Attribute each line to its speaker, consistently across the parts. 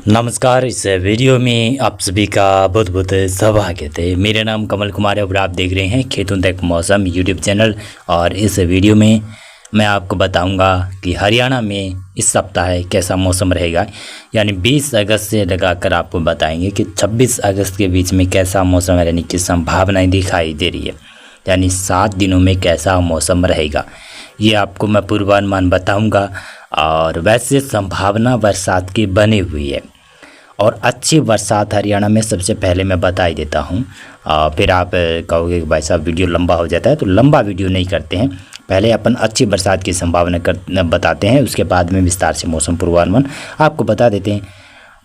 Speaker 1: नमस्कार। इस वीडियो में आप सभी का बहुत बहुत स्वागत है। मेरा नाम कमल कुमार है और आप देख रहे हैं खेतों तक मौसम यूट्यूब चैनल। और इस वीडियो में मैं आपको बताऊंगा कि हरियाणा में इस सप्ताह कैसा मौसम रहेगा, यानी 20 अगस्त से लगाकर आपको बताएंगे कि 26 अगस्त के बीच में कैसा मौसम रहने की संभावनाएं दिखाई दे रही है, यानी 7 दिनों में कैसा मौसम रहेगा ये आपको मैं पूर्वानुमान बताऊंगा। और वैसे संभावना बरसात की बनी हुई है और अच्छी बरसात हरियाणा में सबसे पहले मैं बता ही देता हूँ। फिर आप कहोगे कि भाई साहब वीडियो लंबा हो जाता है, तो लंबा वीडियो नहीं करते हैं, पहले अपन अच्छी बरसात की संभावना बताते हैं, उसके बाद में विस्तार से मौसम पूर्वानुमान आपको बता देते हैं।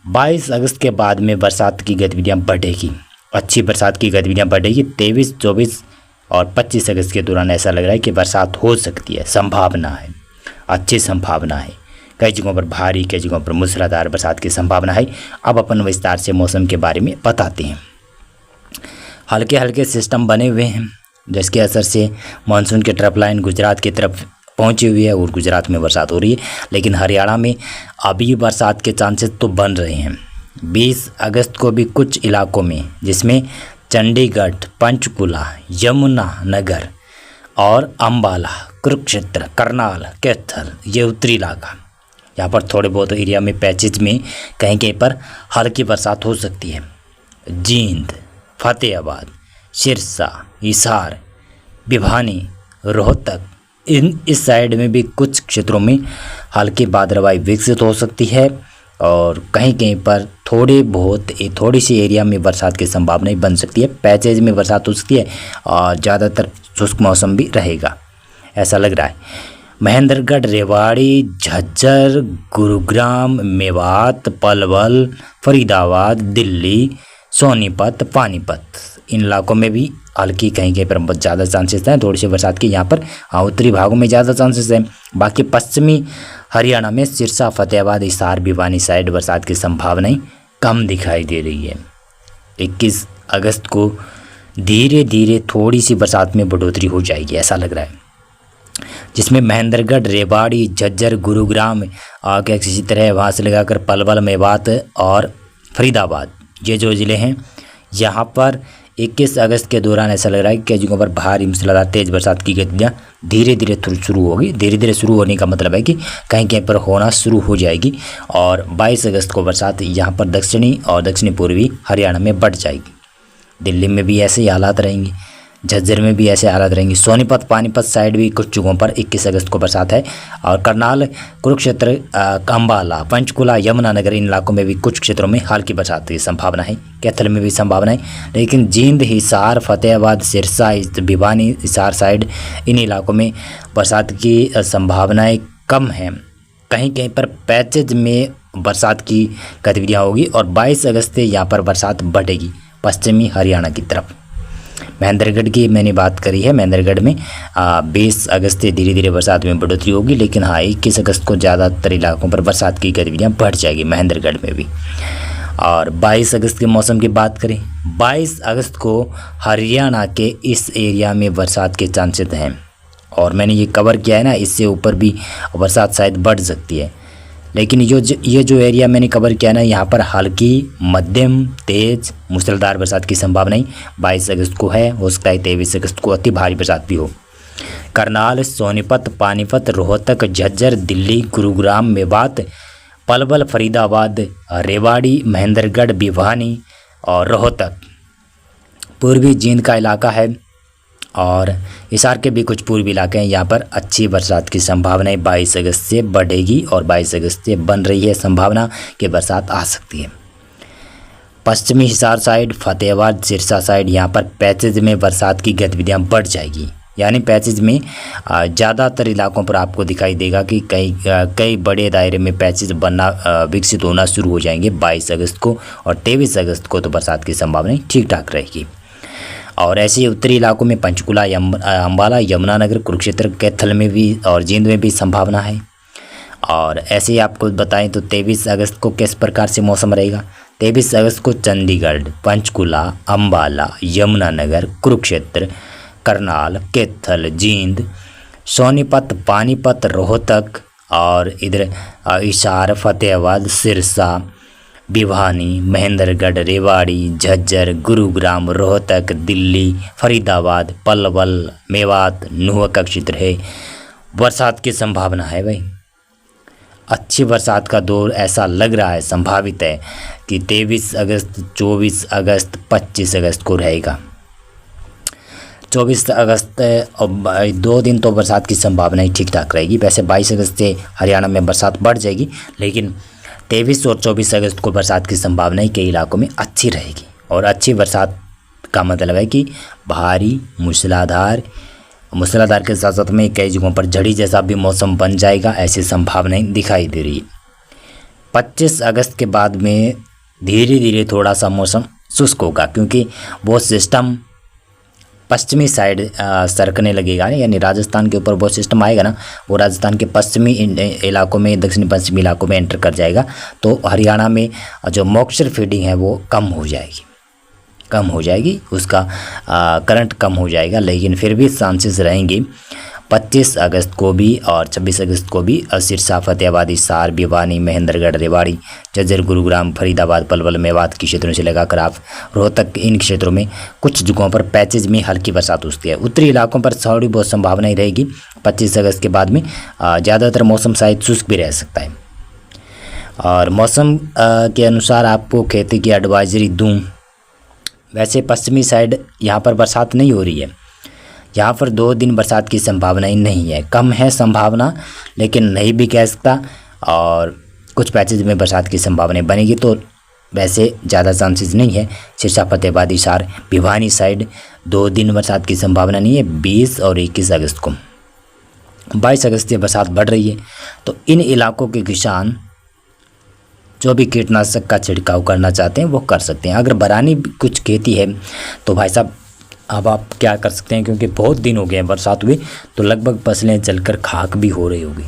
Speaker 1: 22 अगस्त के बाद में बरसात की गतिविधियाँ बढ़ेगी, अच्छी बरसात की गतिविधियाँ बढ़ेगी। 23, 24 और 25 अगस्त के दौरान ऐसा लग रहा है कि बरसात हो सकती है, संभावना है, अच्छी संभावना है। कई जगहों पर भारी, कई जगहों पर मूसलाधार बरसात की संभावना है। अब अपन विस्तार से मौसम के बारे में बताते हैं। हल्के हल्के सिस्टम बने हुए हैं जिसके असर से मानसून की ट्रफ लाइन गुजरात की तरफ पहुंची हुई है और गुजरात में बरसात हो रही है, लेकिन हरियाणा में अभी बरसात के चांसेस तो बन रहे हैं। 20 अगस्त को भी कुछ इलाकों में, जिसमें चंडीगढ़, पंचकुला, यमुनानगर और अम्बाला, कुरुक्षेत्र, करनाल, कैथल, ये उत्तरी इलाका, यहाँ पर थोड़े बहुत एरिया में पैचेज में कहीं कहीं पर हल्की बरसात हो सकती है। जींद, फतेहाबाद, सिरसा, हिसार, भिवानी, रोहतक, इस साइड में भी कुछ क्षेत्रों में हल्की बादलवाई विकसित हो सकती है और कहीं कहीं पर थोड़ी सी एरिया में बरसात की संभावना बन सकती है। पैचेज में बरसात हो सकती है और ज़्यादातर शुष्क मौसम भी रहेगा, ऐसा लग रहा है। महेंद्रगढ़, रेवाड़ी, झज्जर, गुरुग्राम, मेवात, पलवल, फरीदाबाद, दिल्ली, सोनीपत, पानीपत, इन इलाकों में भी हल्की कहीं कहीं पर बहुत ज़्यादा चांसेस हैं थोड़ी सी बरसात की। यहाँ पर उत्तरी भागों में ज़्यादा चांसेस हैं। बाकी पश्चिमी हरियाणा में सिरसा, फतेहाबाद, हिसार, भिवानी साइड बरसात की संभावनाएं कम दिखाई दे रही है। 21 अगस्त को धीरे धीरे थोड़ी सी बरसात में बढ़ोतरी हो जाएगी, ऐसा लग रहा है, जिसमें महेंद्रगढ़, रेवाड़ी, झज्जर, गुरुग्राम के इसी तरह वहाँ से लगाकर पलवल, मेवात और फरीदाबाद, ये जो ज़िले हैं, यहाँ पर 21 अगस्त के दौरान ऐसा लग रहा है कि कई जगहों पर भारी मूसलाधार तेज़ बरसात की गतिविधियाँ धीरे धीरे शुरू होगी। धीरे धीरे शुरू होने का मतलब है कि कहीं कहीं पर होना शुरू हो जाएगी और 22 अगस्त को बरसात यहाँ पर दक्षिणी और दक्षिणी पूर्वी हरियाणा में बढ़ जाएगी। दिल्ली में भी ऐसे ही हालात रहेंगे, झज्जर में भी ऐसे हालात रहेंगे। सोनीपत, पानीपत साइड भी कुछ जगहों पर 21 अगस्त को बरसात है और करनाल, कुरुक्षेत्र, अम्बाला, पंचकुला, यमुनानगर, इन इलाकों में भी कुछ क्षेत्रों में हल्की बरसात की संभावना है। कैथल में भी संभावना है, लेकिन जींद, हिसार, फतेहाबाद, सिरसा, भिवानी, हिसार साइड, इन इलाकों में बरसात की संभावनाएँ कम हैं। कहीं कहीं पर पैचेज में बरसात की गतिविधियाँ होगी और 22 अगस्त से यहाँ पर बरसात बढ़ेगी पश्चिमी हरियाणा की तरफ। महेंद्रगढ़ की मैंने बात करी है, महेंद्रगढ़ में 20 अगस्त से धीरे धीरे बरसात में बढ़ोतरी होगी, लेकिन 21 अगस्त को ज़्यादातर इलाकों पर बरसात की गतिविधियाँ बढ़ जाएगी, महेंद्रगढ़ में भी। और 22 अगस्त के मौसम की बात करें, 22 अगस्त को हरियाणा के इस एरिया में बरसात के चांसेस हैं और मैंने ये कवर किया है ना, इससे ऊपर भी बरसात शायद बढ़ सकती है, लेकिन ये जो एरिया मैंने कवर किया ना, यहाँ पर हल्की, मध्यम, तेज़, मूसलाधार बरसात की संभावना 22 अगस्त को है। हो सकता है 23 अगस्त को अति भारी बरसात भी हो। करनाल, सोनीपत, पानीपत, रोहतक, झज्जर, दिल्ली, गुरुग्राम, मेवात, पलवल, फरीदाबाद, रेवाड़ी, महेंद्रगढ़, भिवानी और रोहतक, पूर्वी जींद का इलाका है और हिसार के भी कुछ पूर्वी इलाके हैं, यहाँ पर अच्छी बरसात की संभावनाएं 22 अगस्त से बढ़ेगी और 22 अगस्त से बन रही है संभावना कि बरसात आ सकती है। पश्चिमी हिसार साइड, फतेहाबाद, सिरसा साइड, यहाँ पर पैचेज में बरसात की गतिविधियाँ बढ़ जाएगी, यानी पैचेज में ज़्यादातर इलाकों पर आपको दिखाई देगा कि कई बड़े दायरे में पैचेज बनना विकसित होना शुरू हो जाएंगे 22 अगस्त को और 23 अगस्त को तो बरसात की संभावनाएं ठीक ठाक रहेगी। और ऐसे ही उत्तरी इलाकों में पंचकुला, अम्बाला, यमुनानगर, कुरुक्षेत्र, कैथल में भी और जींद में भी संभावना है। और ऐसे ही आपको बताएं तो 23 अगस्त को किस प्रकार से मौसम रहेगा। 23 अगस्त को चंडीगढ़, पंचकुला, अम्बाला, यमुनानगर, कुरुक्षेत्र, करनाल, कैथल, जींद, सोनीपत, पानीपत, रोहतक और इधर हिसार, फतेहाबाद, सिरसा, भिवानी, महेंद्रगढ़, रेवाड़ी, झज्जर, गुरुग्राम, रोहतक, दिल्ली, फरीदाबाद, पलवल, मेवात, नुह का क्षेत्र है। बरसात की संभावना है भाई, अच्छी बरसात का दौर ऐसा लग रहा है, संभावित है कि 23 अगस्त, 24 अगस्त, 25 अगस्त को रहेगा। 24 अगस्त और 2 दिन तो बरसात की संभावना ही ठीक ठाक रहेगी। वैसे 22 अगस्त से हरियाणा में बरसात बढ़ जाएगी, लेकिन 23 और 24 अगस्त को बरसात की संभावना ही कई इलाकों में अच्छी रहेगी। और अच्छी बरसात का मतलब है कि भारी मूसलाधार के साथ साथ में कई जगहों पर झड़ी जैसा भी मौसम बन जाएगा, ऐसी संभावनाएं दिखाई दे रही है। 25 अगस्त के बाद में धीरे धीरे थोड़ा सा मौसम शुष्क होगा, क्योंकि वो सिस्टम पश्चिमी साइड सरकने लगेगा, यानी राजस्थान के ऊपर वो सिस्टम आएगा ना, वो राजस्थान के पश्चिमी इलाकों में, दक्षिणी पश्चिमी इलाकों में एंटर कर जाएगा। तो हरियाणा में जो मॉइस्चर फीडिंग है वो कम हो जाएगी, उसका करंट कम हो जाएगा। लेकिन फिर भी चांसेस रहेंगे 25 अगस्त को भी और 26 अगस्त को भी सिरसा, फतेहाबाद, हिसार, भिवानी, महेंद्रगढ़, रेवाड़ी, झज्जर, गुरुग्राम, फरीदाबाद, पलवल, मेवात के क्षेत्रों से लगाकर आप रोहतक, इन क्षेत्रों में कुछ जगहों पर पैचेज में हल्की बरसात होती है। उत्तरी इलाकों पर थोड़ी बहुत संभावनाएं रहेगी 25 अगस्त के बाद में। ज़्यादातर मौसम शायद शुष्क भी रह सकता है। और मौसम के अनुसार आपको खेती की एडवाइजरी दूँ, वैसे पश्चिमी साइड यहाँ पर बरसात नहीं हो रही है, यहाँ पर 2 दिन बरसात की संभावनाएं नहीं है, कम है संभावना, लेकिन नहीं भी कह सकता। और कुछ पैचेज में बरसात की संभावनाएं बनेगी, तो वैसे ज़्यादा चांसेस नहीं है। सिरसा, फतेहाबाद, हिसार, भिवानी साइड 2 दिन बरसात की संभावना नहीं है। 20 और 21 अगस्त को, 22 अगस्त से बरसात बढ़ रही है। तो इन इलाकों के किसान जो भी कीटनाशक का छिड़काव करना चाहते हैं वो कर सकते हैं। अगर बरानी कुछ खेती है तो भाई साहब अब आप क्या कर सकते हैं, क्योंकि बहुत दिन हो गए हैं बरसात हुई, तो लगभग फसलें जलकर खाक भी हो रही होगी,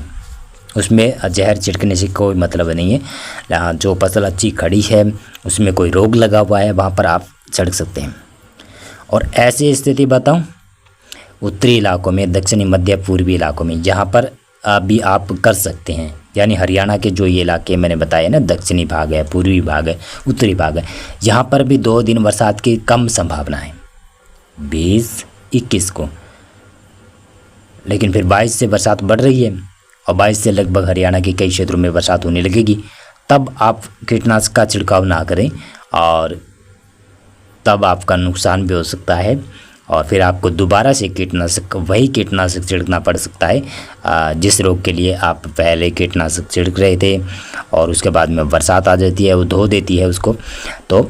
Speaker 1: उसमें जहर छिड़कने से कोई मतलब नहीं है। जो फसल अच्छी खड़ी है, उसमें कोई रोग लगा हुआ है, वहाँ पर आप छिड़क सकते हैं। और ऐसी स्थिति बताऊं उत्तरी इलाकों में, दक्षिणी मध्य पूर्वी इलाकों में, जहाँ पर अभी आप कर सकते हैं, यानी हरियाणा के जो ये इलाके मैंने बताए ना, दक्षिणी भाग है, पूर्वी भाग है, उत्तरी भाग है, यहाँ पर भी 2 दिन बरसात की कम संभावना है 20-21 को। लेकिन फिर 22 से बरसात बढ़ रही है और 22 से लगभग हरियाणा के कई क्षेत्रों में बरसात होने लगेगी। तब आप कीटनाशक का छिड़काव ना करें और तब आपका नुकसान भी हो सकता है, और फिर आपको दोबारा से वही कीटनाशक छिड़कना पड़ सकता है जिस रोग के लिए आप पहले कीटनाशक छिड़क रहे थे, और उसके बाद में बरसात आ जाती है, वो धो देती है उसको, तो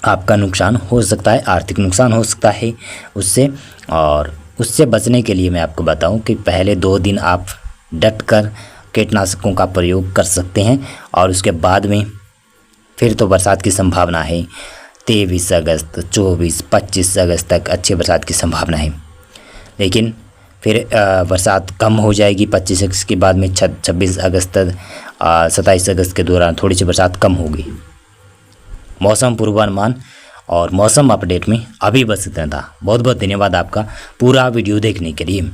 Speaker 1: आपका नुकसान हो सकता है, आर्थिक नुकसान हो सकता है उससे। और उससे बचने के लिए मैं आपको बताऊं कि पहले 2 दिन आप डट कर कीटनाशकों का प्रयोग कर सकते हैं, और उसके बाद में फिर तो बरसात की संभावना है। 23 अगस्त, 24, 25 अगस्त तक अच्छी बरसात की संभावना है, लेकिन फिर बरसात कम हो जाएगी 25 अगस्त के बाद में। 26 अगस्त, 27 अगस्त के दौरान थोड़ी सी बरसात कम होगी। मौसम पूर्वानुमान और मौसम अपडेट में अभी बस इतना था। बहुत बहुत धन्यवाद आपका पूरा वीडियो देखने के लिए।